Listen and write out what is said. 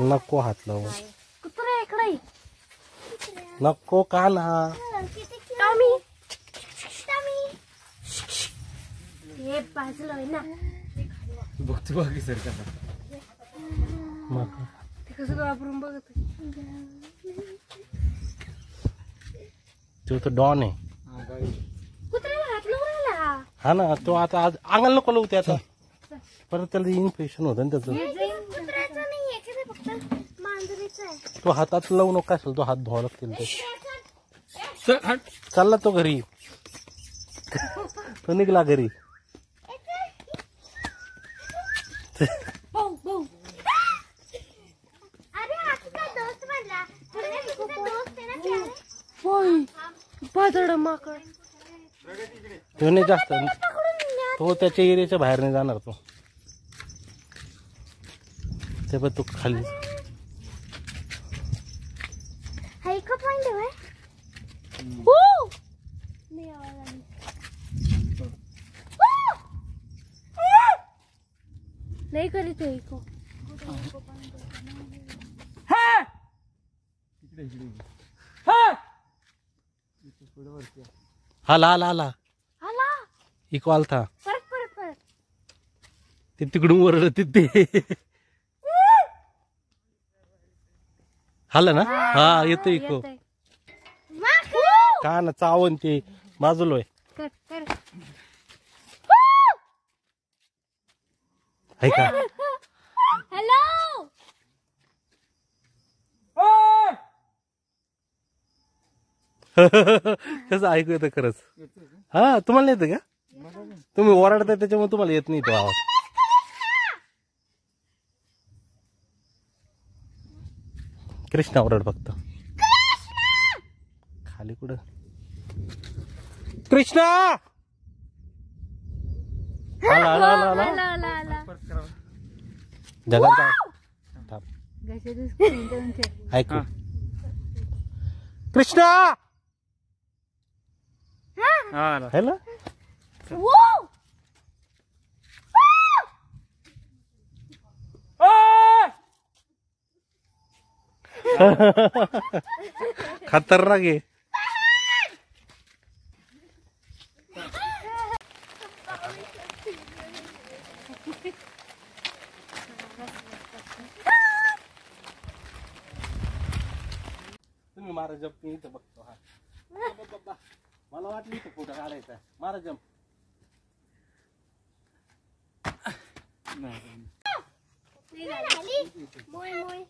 नको हात लावू. कुत्रा इकडे नको काना. टॉमी हे बाजूला ना. बघतो बाकी सर का ते कसं वापरून बघत. तो डॉन आहे. कुत्र्याला हात लावला. हा ना, तो आता आज अंगाला नको लावू त्याचा, परत त्याला इन्फेक्शन होतं ना त्याचं. कुत्र्याचं नाही आहे फक्त मांजरीचं आहे. तो हातात लावू नको असेल, तो हात धुवा लागतील ते. चालला तो घरी, तो निघला घरी. तो नाही जास्त, तो त्याच्या एरियाच्या बाहेर नाही जाणार तो. ते पण तू खाली नाही करीत आला आला आला इको आलता. परत ते तिकडून वरड तिथे आला ना. हा येतो इको. का ना चावण ते बाजूलोय. ऐका हॅलो. कसं ऐकू येतं खरंच. हा तुम्हाला नाही येतं का? तुम्ही ओरडताय त्याच्यामुळे तुम्हाला येत नाही तो आवाज. कृष्णा ओरड फक्त. खाली कुठं कृष्णा. आला आला आला आला. जगाचा ऐकू. कृष्णा हॅलो. खतरनाक आहे. तुम्ही मारा जप. मी इथं बघतो. हा मला वाटलं इथं फोटो काढायचा. मारा जप. मोय मोय